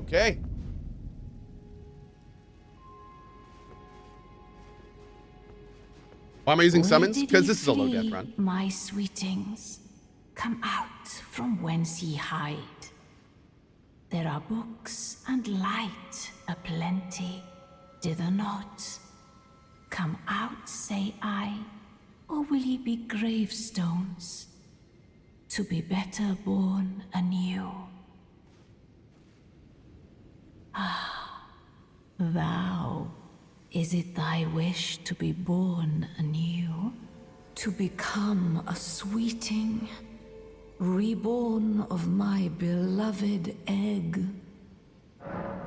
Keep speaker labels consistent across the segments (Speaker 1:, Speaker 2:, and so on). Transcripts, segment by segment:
Speaker 1: Okay. Why am I using summons? Because this is a low death run.
Speaker 2: My sweetings, come out from whence ye hide. There are books and light aplenty, dither not. Come out, say I, or will ye be gravestones, to be better born anew? Ah, thou, is it thy wish to be born anew? To become a sweeting, reborn of my beloved egg?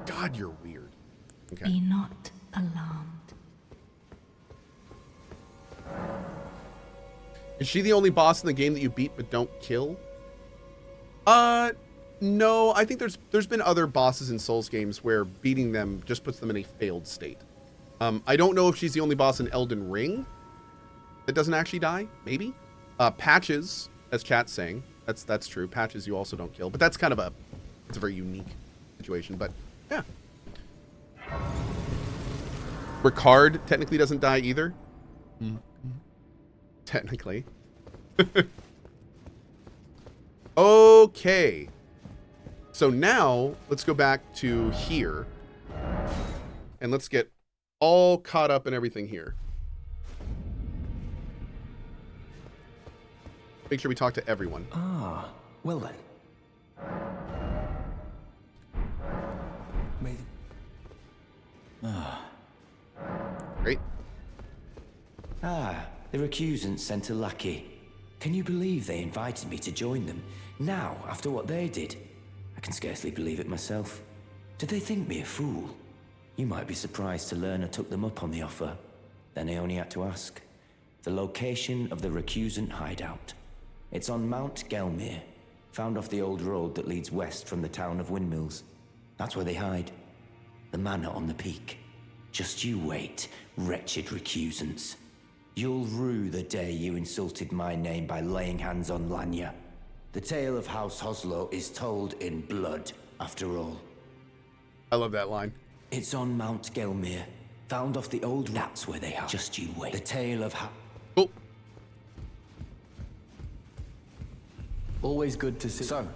Speaker 1: God, you're weird. Okay.
Speaker 2: Be not alarmed.
Speaker 1: Is she the only boss in the game that you beat but don't kill? No. I think there's been other bosses in Souls games where beating them just puts them in a failed state. I don't know if she's the only boss in Elden Ring that doesn't actually die. Maybe. Patches, as chat's saying, that's true. Patches you also don't kill, but that's kind of it's a very unique situation. But yeah. Ricard technically doesn't die either. Technically. Okay. So now let's go back to here and let's get all caught up in everything here. Make sure we talk to everyone.
Speaker 3: Ah, well then. Maybe.
Speaker 1: Great.
Speaker 3: Ah, the recusants sent a lackey. Can you believe they invited me to join them? Now, after what they did? I can scarcely believe it myself. Did they think me a fool? You might be surprised to learn I took them up on the offer. Then I only had to ask. The location of the recusant hideout. It's on Mount Gelmir, found off the old road that leads west from the town of Windmills. That's where they hide. The manor on the peak. Just you wait, wretched recusants. You'll rue the day you insulted my name by laying hands on Lanya. The tale of House Hoslo is told in blood, after all.
Speaker 1: I love that line.
Speaker 3: It's on Mount Gelmir, found off the old rats where they are. Just you wait. The tale of how...
Speaker 1: Oh.
Speaker 4: Always good to see. So,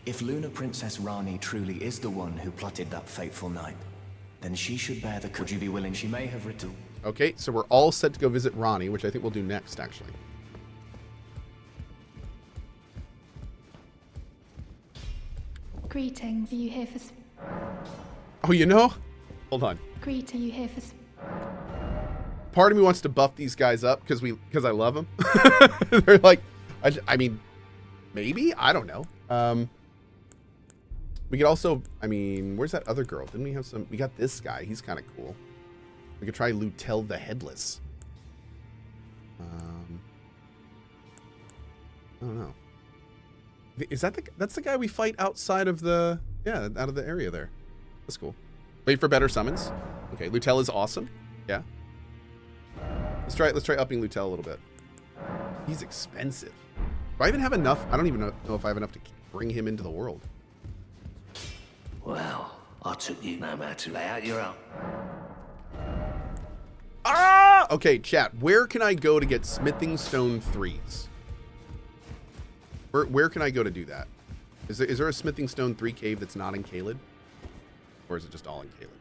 Speaker 4: if Lunar Princess Rani truly is the one who plotted that fateful night, then she should bear the... Would you be willing? She may have written...
Speaker 1: Okay, so we're all set to go visit Ronnie, which I think we'll do next, actually.
Speaker 5: Greetings. Are you here for...
Speaker 1: Oh, you know? Hold on.
Speaker 5: Are you here for...
Speaker 1: Part of me wants to buff these guys up because I love them. They're like, I mean, maybe? I don't know. We could also, I mean, where's that other girl? Didn't we have some? We got this guy. He's kind of cool. We could try Lutel the Headless. I don't know. Is that that's the guy we fight outside of the, yeah, out of the area there. That's cool. Wait for better summons. Okay, Lutel is awesome. Yeah. Let's try upping Lutel a little bit. He's expensive. Do I even have enough? I don't even know if I have enough to bring him into the world.
Speaker 6: Well, I took you no matter to lay out your own.
Speaker 1: Ah! Okay, chat. Where can I go to get smithing stone 3s? Where can I go to do that? Is there a smithing stone 3 cave that's not in Caelid? Or is it just all in Caelid?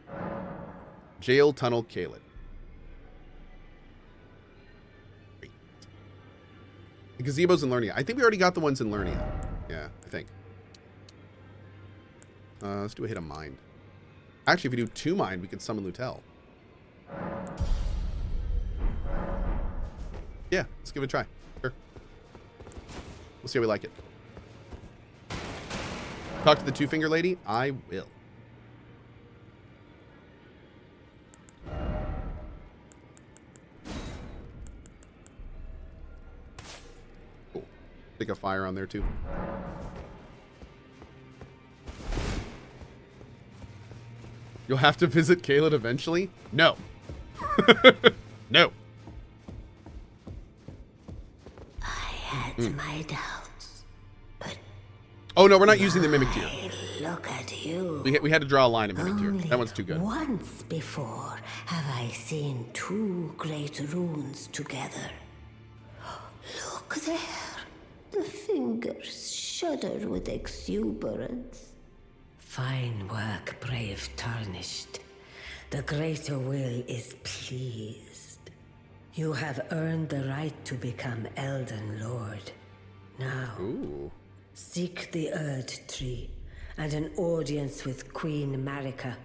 Speaker 1: Jail Tunnel Caelid. Great. The gazebo's in Lernia. I think we already got the ones in Lernia. Yeah, I think. Let's do a hit of mind. Actually, if we do 2 mind, we can summon Lutel. Yeah, let's give it a try. Sure. We'll see how we like it. Talk to the 2-finger lady? I will. Cool. Take a fire on there too. You'll have to visit Caelid eventually? No. No.
Speaker 2: I had my doubts, but
Speaker 1: Oh, no, we're not using the Mimic Tear.
Speaker 2: Look at you.
Speaker 1: We had to draw a line in Mimic Tear. That one's too good.
Speaker 2: Once before have I seen two great runes together. Look there. The fingers shudder with exuberance. Fine work, brave Tarnished. The greater will is pleased. You have earned the right to become Elden Lord. Now,
Speaker 1: Ooh.
Speaker 2: seek the Erdtree and an audience with Queen Marika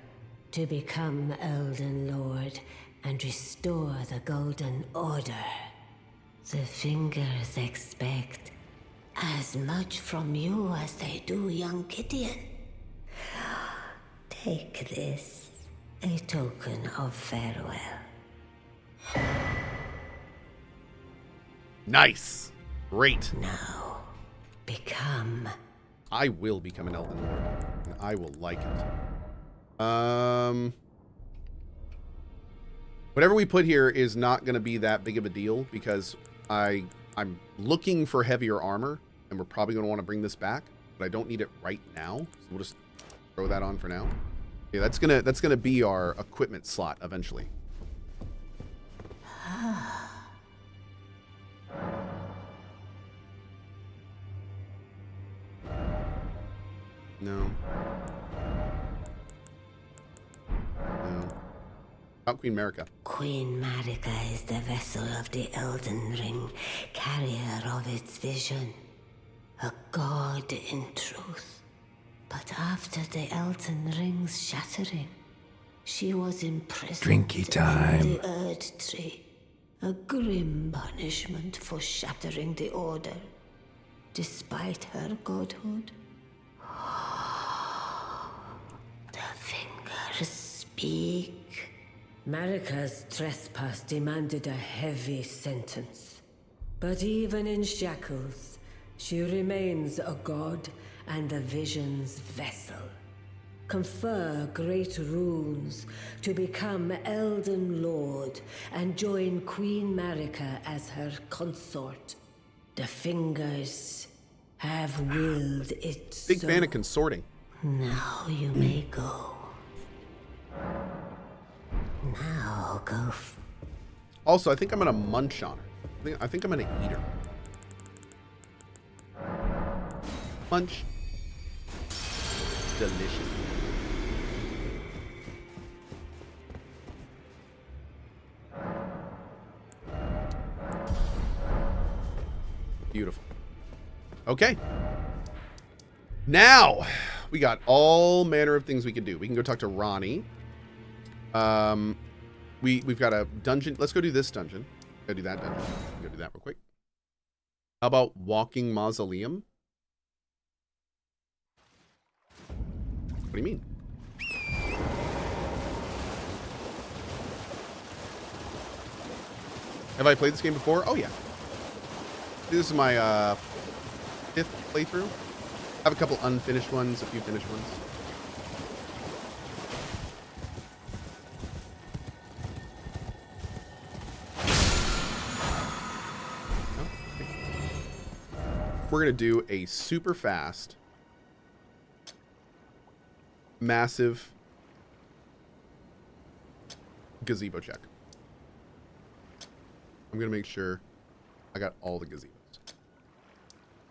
Speaker 2: to become Elden Lord and restore the Golden Order. The fingers expect as much from you as they do young Gideon. Take this, a token of farewell.
Speaker 1: Nice. Great.
Speaker 2: Now, become.
Speaker 1: I will become an Elden Lord. And I will like it. Whatever we put here is not going to be that big of a deal because I'm looking for heavier armor, and we're probably going to want to bring this back, but I don't need it right now, so we'll just throw that on for now. Yeah, that's gonna be our equipment slot eventually. No. No. About Queen Marika.
Speaker 2: Queen Marika is the vessel of the Elden Ring, carrier of its vision. A god in truth. But after the Elden Ring's shattering, she was imprisoned
Speaker 6: Drinky time.
Speaker 2: in the Erdtree. A grim punishment for shattering the Order, despite her godhood. The fingers speak. Marika's trespass demanded a heavy sentence. But even in shackles, she remains a god and the vision's vessel. Confer great runes to become Elden Lord and join Queen Marika as her consort. The fingers have willed it
Speaker 1: Big
Speaker 2: so.
Speaker 1: fan of consorting.
Speaker 2: Now you may go. Now go.
Speaker 1: Also, I think I'm gonna munch on her. I think I'm gonna eat her. Munch. Delicious. Beautiful. Okay. Now, we got all manner of things we can do. We can go talk to Ronnie. We've got a dungeon. Let's go do this dungeon. Go do that dungeon. Go do that real quick. How about Walking Mausoleum? What do you mean? Have I played this game before? Oh, yeah. This is my 5th playthrough. I have a couple unfinished ones, a few finished ones. Oh, okay. We're going to do a super fast, massive gazebo check. I'm going to make sure I got all the gazebos.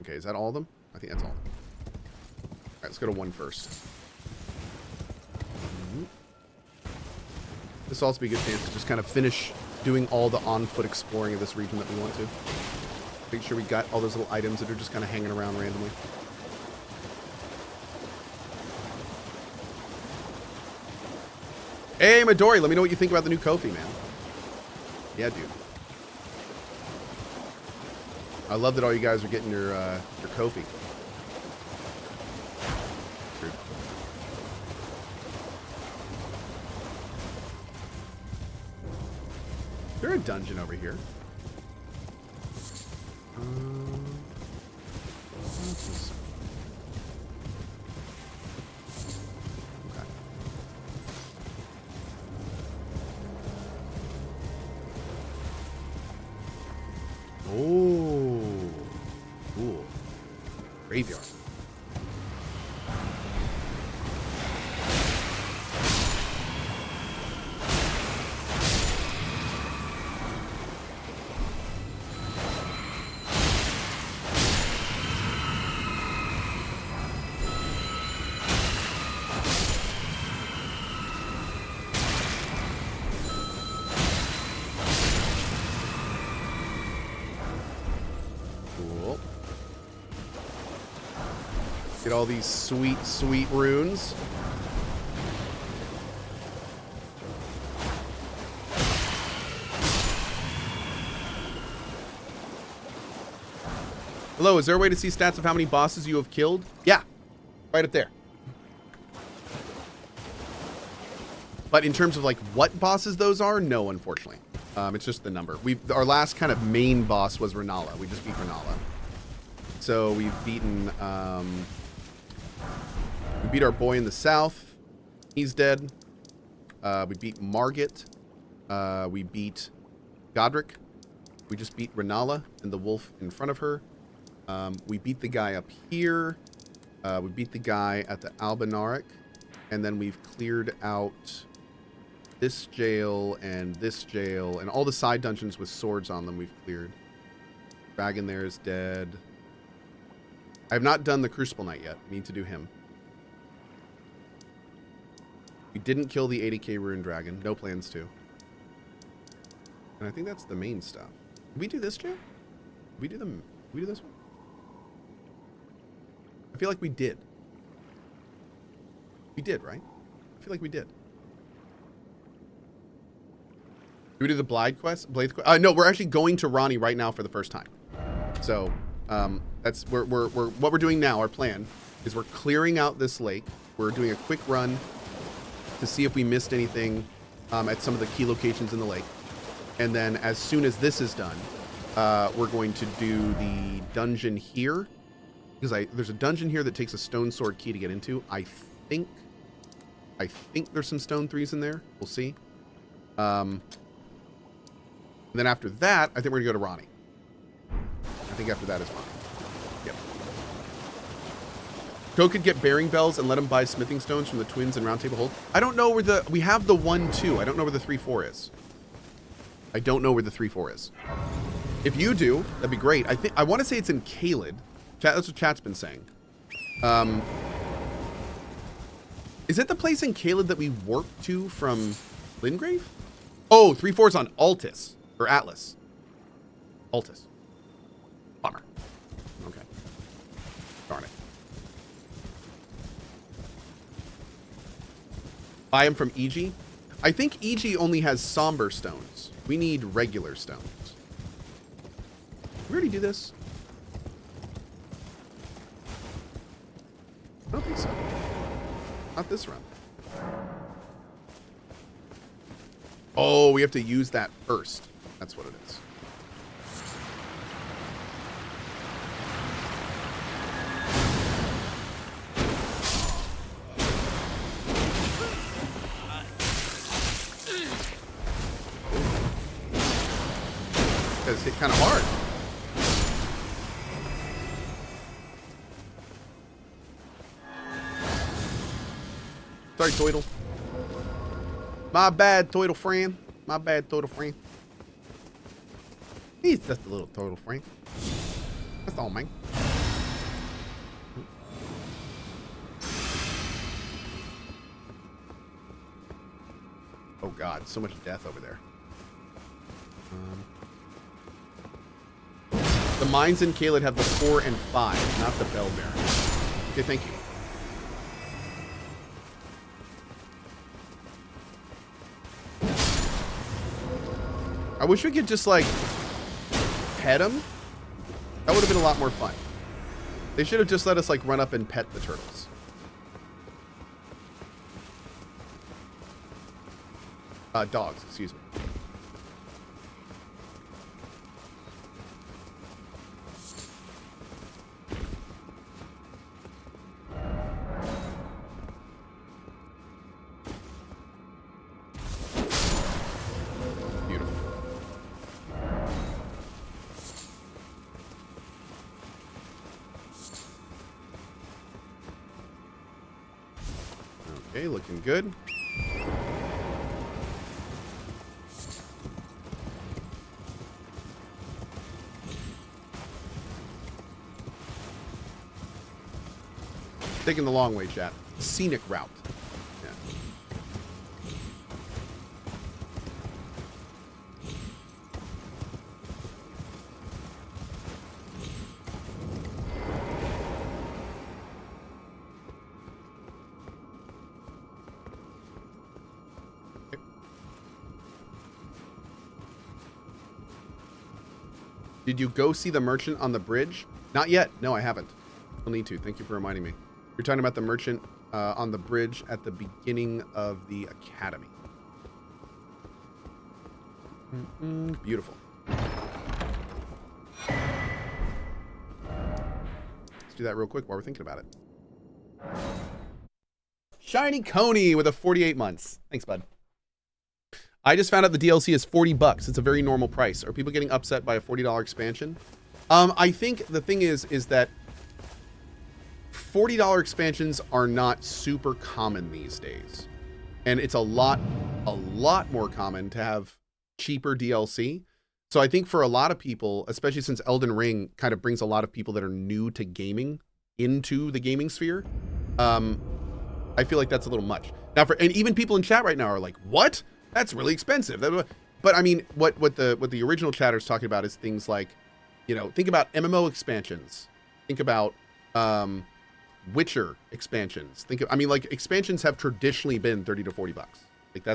Speaker 1: Okay, is that all of them? I think that's all of them. All right, let's go to one first. This will also be a good chance to just kind of finish doing all the on-foot exploring of this region that we want to. Make sure we got all those little items that are just kind of hanging around randomly. Hey, Midori, let me know what you think about the new Cohh, man. Yeah, dude. I love that all you guys are getting your Cohh. Is there a dungeon over here? What's this? Okay. Oh, cool. Graveyard. Cool. Get all these sweet, sweet runes. Hello, is there a way to see stats of how many bosses you have killed? Yeah, right up there. But in terms of like what bosses those are, no, unfortunately. It's just the number. Our last kind of main boss was Renala. We just beat Renala. So we've beaten, we beat our boy in the south. He's dead. We beat Margit. We beat Godric. We just beat Renala and the wolf in front of her. We beat the guy up here. We beat the guy at the Albinauric. And then we've cleared out this jail and all the side dungeons with swords on them we've cleared. Dragon there is dead. I have not done the Crucible Knight yet. Need to do him. We didn't kill the 80k Rune Dragon. No plans to. And I think that's the main stuff. Did we do this jail? Did we do them? Did we do this one? I feel like we did. We did, right? I feel like we did. Do we do the Blade quest? No, we're actually going to Ronnie right now for the first time. So, that's what we're doing now. Our plan is we're clearing out this lake. We're doing a quick run to see if we missed anything at some of the key locations in the lake. And then as soon as this is done, we're going to do the dungeon here. Because there's a dungeon here that takes a stone sword key to get into. I think there's some stone 3s in there. We'll see. And then after that, I think we're going to go to Ronnie. I think after that is Ronnie. Yep. Cohh could get bearing bells and let him buy smithing stones from the twins and Round Table Hold. I don't know where we have the 1-2. I don't know where the 3-4 is. I don't know where the 3-4 is. If you do, that'd be great. I want to say it's in Caelid. That's what chat's been saying. Is it the place in Caelid that we warped to from Lingrave? Oh, 3-4's on Altus. Or Atlas. Altus. Bummer. Okay. Darn it. Buy them from EG? I think EG only has somber stones. We need regular stones. Did we already do this? I don't think so. Not this run. Oh, we have to use that first. That's what it is. It's hit kind of hard. Sorry, Toidle. My bad, Toidle friend. My bad, Toidle friend. He's just a little Toidle friend. That's all, man. Oh God, so much death over there. The mines in Caelid have the 4 and 5, not the Bell Baron. Okay, thank you. I wish we could just, like, pet them. That would have been a lot more fun. They should have just let us, like, run up and pet the turtles. Dogs, excuse me. Okay, looking good. Taking the long way, chat. Scenic route. Yeah. Did you go see the merchant on the bridge? Not yet. No, I haven't. I'll need to. Thank you for reminding me. You're talking about the merchant on the bridge at the beginning of the academy. Beautiful. Let's do that real quick while we're thinking about it. Shiny Coney with a 48 months. Thanks, bud. I just found out the DLC is $40. It's a very normal price. Are people getting upset by a $40 expansion? I think the thing is that $40 expansions are not super common these days. And it's a lot more common to have cheaper DLC. So I think for a lot of people, especially since Elden Ring kind of brings a lot of people that are new to gaming into the gaming sphere, I feel like that's a little much. Now, and even people in chat right now are like, what? That's really expensive. But I mean, what the original chatter is talking about is things like, you know, think about MMO expansions. Think about Witcher expansions. I mean, like, expansions have traditionally been $30 to $40. Like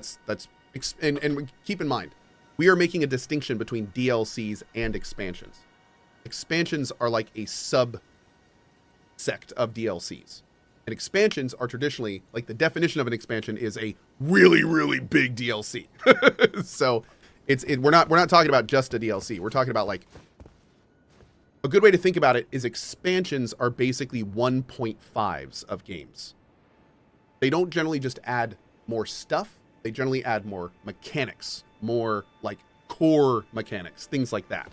Speaker 1: and keep in mind, we are making a distinction between DLCs and expansions. Expansions are like a subsect of DLCs. And expansions are traditionally, like, the definition of an expansion is a really, really big DLC. So we're not talking about just a DLC. We're talking about, like, a good way to think about it is expansions are basically 1.5s of games. They don't generally just add more stuff. They generally add more mechanics, more like core mechanics, things like that.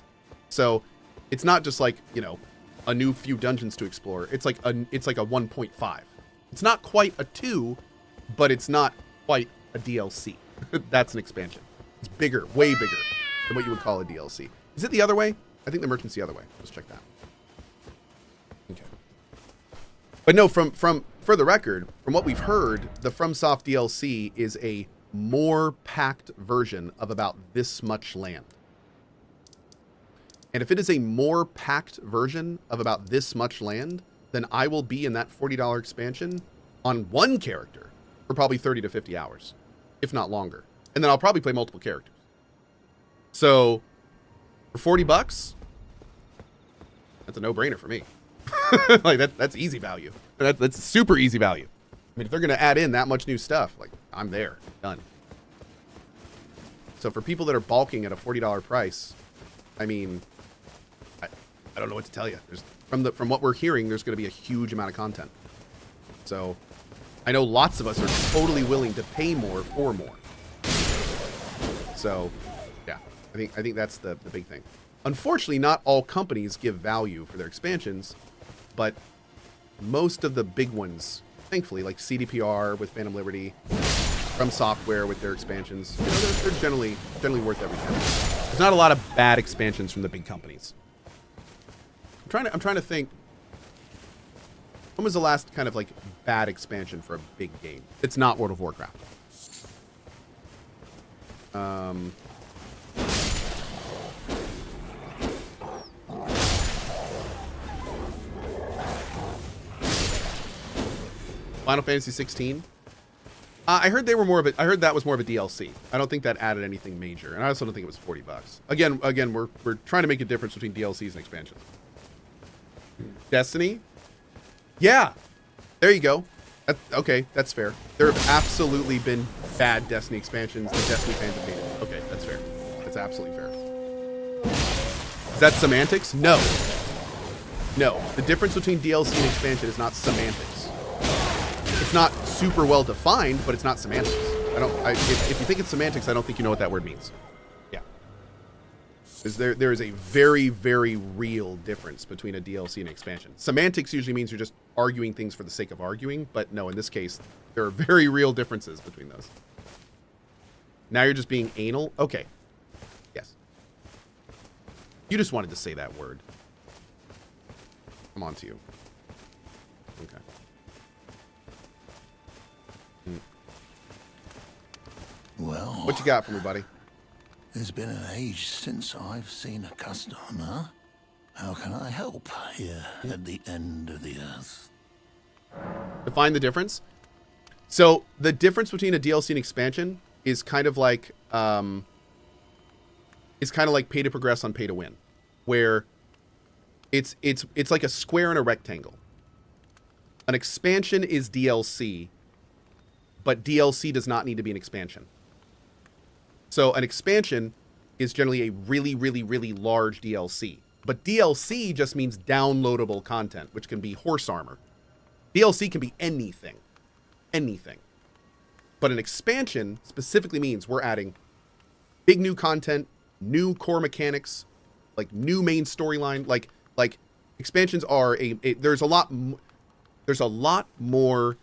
Speaker 1: So it's not just like, you know, a new few dungeons to explore. It's like a 1.5. It's not quite a 2, but it's not quite a DLC. That's an expansion. It's bigger, way bigger than what you would call a DLC. Is it the other way? I think the merchant's the other way. Let's check that. Okay. But no, for the record, from what we've heard, the FromSoft DLC is a more packed version of about this much land. And if it is a more packed version of about this much land, then I will be in that $40 expansion on one character for probably 30 to 50 hours, if not longer. And then I'll probably play multiple characters. So for $40, that's a no-brainer for me. Like, that's easy value. That's super easy value. I mean, if they're going to add in that much new stuff, like, I'm there. Done. So for people that are balking at a $40 price, I mean, I don't know what to tell you. From what we're hearing, there's going to be a huge amount of content. So I know lots of us are totally willing to pay more for more. So yeah, I think that's the big thing. Unfortunately, not all companies give value for their expansions, but most of the big ones, thankfully, like CDPR with Phantom Liberty, From Software with their expansions, you know, they're generally worth every penny. There's not a lot of bad expansions from the big companies. I'm trying to think. When was the last kind of like bad expansion for a big game? It's not World of Warcraft. Final Fantasy 16. I heard that was more of a DLC. I don't think that added anything major, and I also don't think it was $40. Again, we're trying to make a difference between DLCs and expansions. Destiny? Yeah. There you go. Okay, that's fair. There have absolutely been bad Destiny expansions that Destiny fans have hated. Okay, that's fair. That's absolutely fair. Is that semantics? No. No. The difference between DLC and expansion is not semantics. It's not super well defined, but it's not semantics. If you think it's semantics, I don't think you know what that word means. Yeah. Because there is a very, very real difference between a DLC and expansion. Semantics usually means you're just arguing things for the sake of arguing, but no, in this case, there are very real differences between those. Now you're just being anal? Okay. Yes. You just wanted to say that word. I'm on to you. Okay.
Speaker 6: Well,
Speaker 1: What you got for me, buddy?
Speaker 6: it's been an age since I've seen a customer. How can I help here at the end of the earth?
Speaker 1: Define the difference. So the difference between a DLC and expansion is kind of like pay to progress on pay to win. where it's like a square and a rectangle. An expansion is DLC, but DLC does not need to be an expansion. So an expansion is generally a really, really, really large DLC. But DLC just means downloadable content, which can be horse armor. DLC can be anything. Anything. But an expansion specifically means we're adding big new content, new core mechanics, like new main storyline. Like expansions are there's a lot more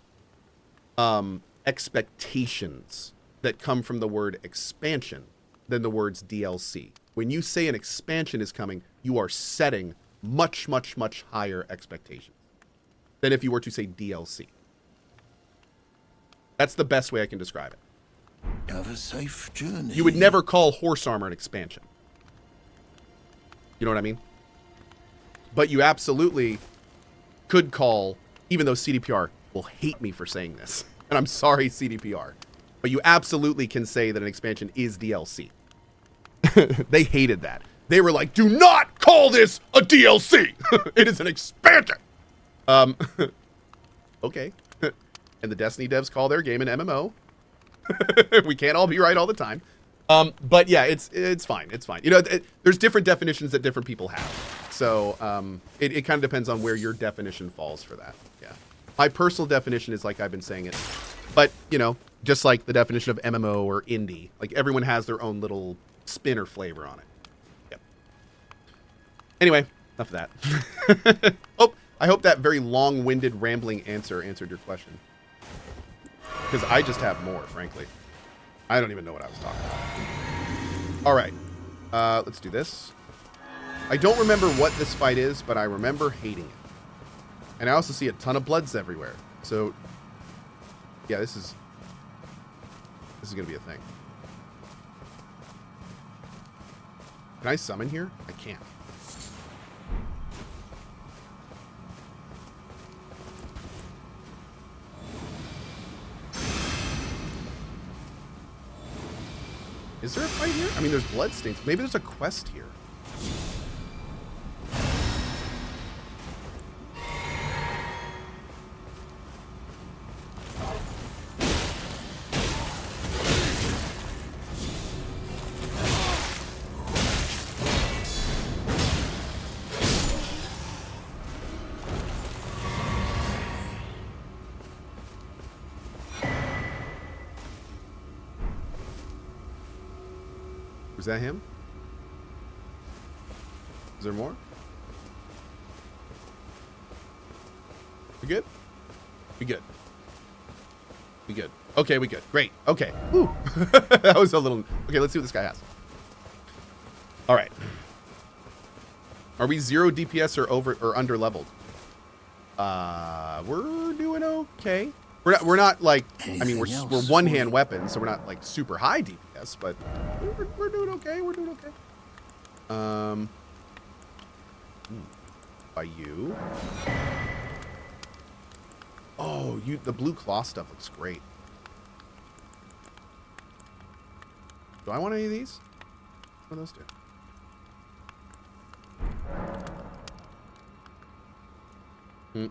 Speaker 1: expectations that come from the word expansion than the words DLC. When you say an expansion is coming, you are setting much, much, much higher expectations than if you were to say DLC. That's the best way I can describe it.
Speaker 6: Have a safe journey.
Speaker 1: You would never call horse armor an expansion. You know what I mean? But you absolutely could call, even though CDPR will hate me for saying this, and I'm sorry, CDPR, but you absolutely can say that an expansion is DLC. They hated that. They were like, do not call this a DLC. It is an expansion. Okay. And the Destiny devs call their game an MMO. We can't all be right all the time. But yeah, it's fine. It's fine. You know, there's different definitions that different people have. So it kind of depends on where your definition falls for that. Yeah. My personal definition is like I've been saying it. But, you know, just like the definition of MMO or indie, like everyone has their own little spin or flavor on it. Yep. Anyway, enough of that. I hope that very long-winded, rambling answer answered your question. Because I just have more, frankly. I don't even know what I was talking about. All right. Let's do this. I don't remember what this fight is, but I remember hating it. And I also see a ton of bloods everywhere. So, yeah, this is going to be a thing. Can I summon here? I can't. Is there a fight here? I mean, there's bloodstains. Maybe there's a quest here. Is that him? Is there more? We good? We good. We good. Okay, we good. Great. Okay. Whew. That was a little... Okay, let's see what this guy has. All right. Are we 0 DPS or over or under leveled? We're doing okay. We're not like, I mean, we're one-hand weapons, so we're not like super high DPS, but we're doing okay. We're doing okay. By you. Oh, the blue claw stuff looks great. Do I want any of these? What are those do?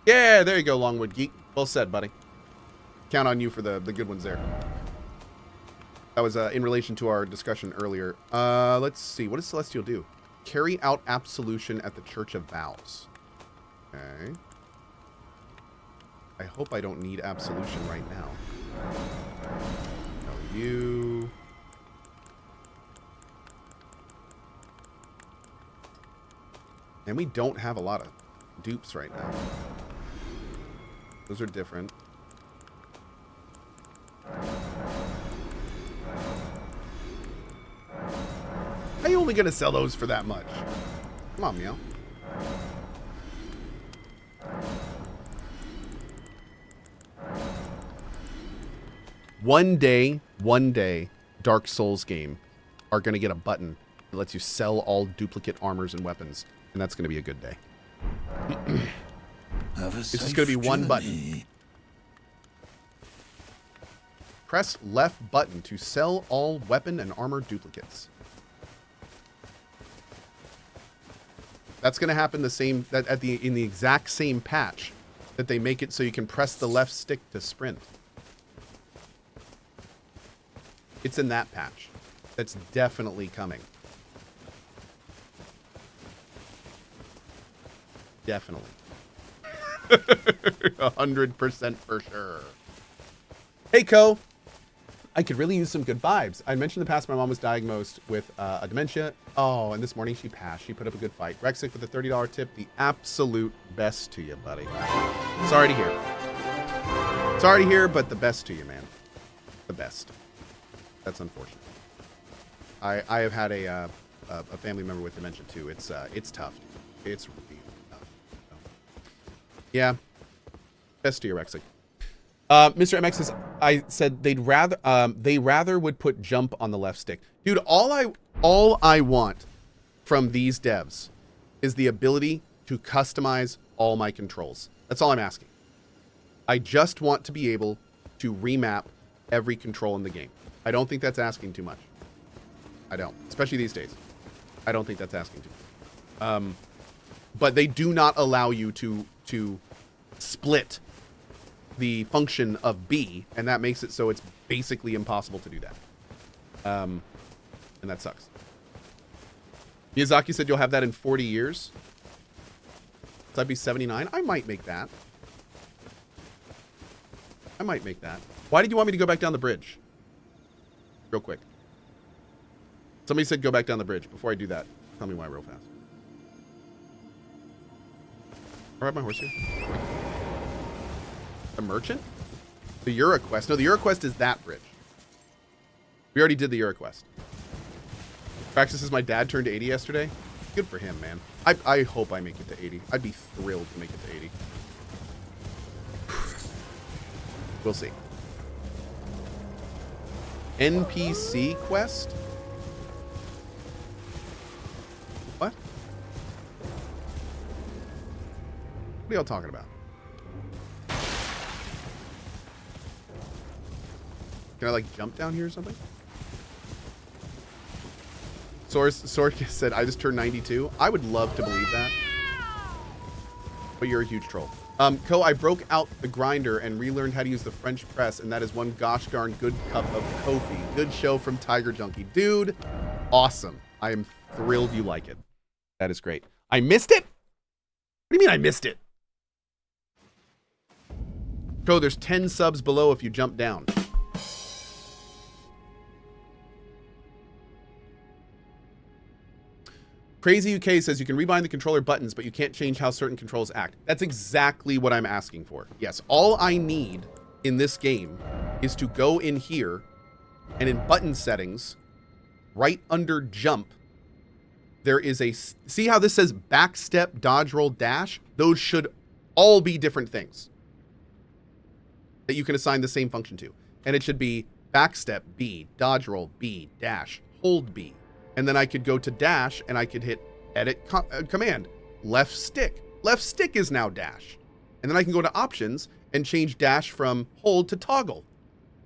Speaker 1: Yeah, there you go, Longwood Geek. Well said, buddy. Count on you for the good ones there. That was in relation to our discussion earlier. Let's see. What does Celestial do? Carry out absolution at the Church of Vows. Okay. I hope I don't need absolution right now. No, you... And we don't have a lot of dupes right now. Those are different. How are you only going to sell those for that much? Come on, Meow. One day, Dark Souls game are going to get a button that lets you sell all duplicate armors and weapons, and that's going to be a good day. It's just going to be one button. Press left button to sell all weapon and armor duplicates. That's going to happen the same in the exact same patch that they make it so you can press the left stick to sprint. It's in that patch. That's definitely coming. Definitely. 100% for sure. Hey, Cohh. I could really use some good vibes. I mentioned in the past my mom was diagnosed with a dementia. Oh, and this morning she passed. She put up a good fight. Rexic with a $30 tip. The absolute best to you, buddy. Sorry to hear. Sorry to hear, but the best to you, man. The best. That's unfortunate. I have had a family member with dementia too. It's tough. It's really tough. So, yeah. Best to you, Rexic. Mr. MX says, I said they rather would put jump on the left stick. Dude, all I want from these devs is the ability to customize all my controls. That's all I'm asking. I just want to be able to remap every control in the game. I don't think that's asking too much. I don't, especially these days. I don't think that's asking too much. But they do not allow you to split the function of B, and that makes it so it's basically impossible to do that. And that sucks. Miyazaki said you'll have that in 40 years. So I'd be 79. I might make that. I might make that. Why did you want me to go back down the bridge? Real quick. Somebody said go back down the bridge. Before I do that, tell me why real fast. I'll ride my horse here. The merchant? The Euroquest. No, the Euroquest is that bridge. We already did the Euroquest. Praxis says my dad turned 80 yesterday. Good for him, man. I hope I make it to 80. I'd be thrilled to make it to 80. We'll see. NPC quest? What? What are y'all talking about? Can I, like, jump down here or something? Sork said, I just turned 92. I would love to believe that. But you're a huge troll. Cohh, I broke out the grinder and relearned how to use the French press, and that is one gosh darn good cup of coffee. Good show from Tiger Junkie. Dude, awesome. I am thrilled you like it. That is great. I missed it? What do you mean I missed it? Cohh, there's 10 subs below if you jump down. Crazy UK says you can rebind the controller buttons, but you can't change how certain controls act. That's exactly what I'm asking for. Yes, all I need in this game is to go in here and in button settings, right under jump, there is a, see how this says back step, dodge, roll, dash? Those should all be different things that you can assign the same function to. And it should be back step, B, dodge, roll, B, dash, hold B. And then I could go to dash and I could hit edit command, left stick. Left stick is now dash. And then I can go to options and change dash from hold to toggle.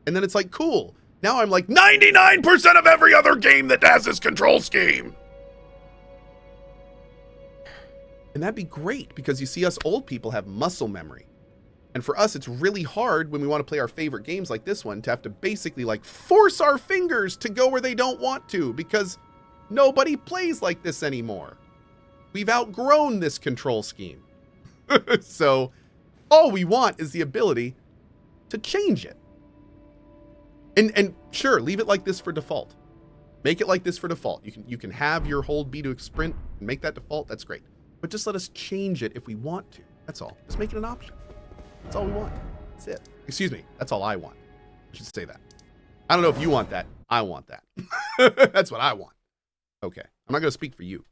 Speaker 1: And then it's like, cool. Now I'm like 99% of every other game that has this control scheme. And that'd be great because you see us old people have muscle memory. And for us, it's really hard when we want to play our favorite games like this one to have to basically like force our fingers to go where they don't want to because nobody plays like this anymore. We've outgrown this control scheme. So all we want is the ability to change it. And sure, leave it like this for default. Make it like this for default. You can have your hold B to sprint and make that default. That's great. But just let us change it if we want to. That's all. Just make it an option. That's all we want. That's it. Excuse me. That's all I want. I should say that. I don't know if you want that. I want that. That's what I want. Okay. I'm not going to speak for you.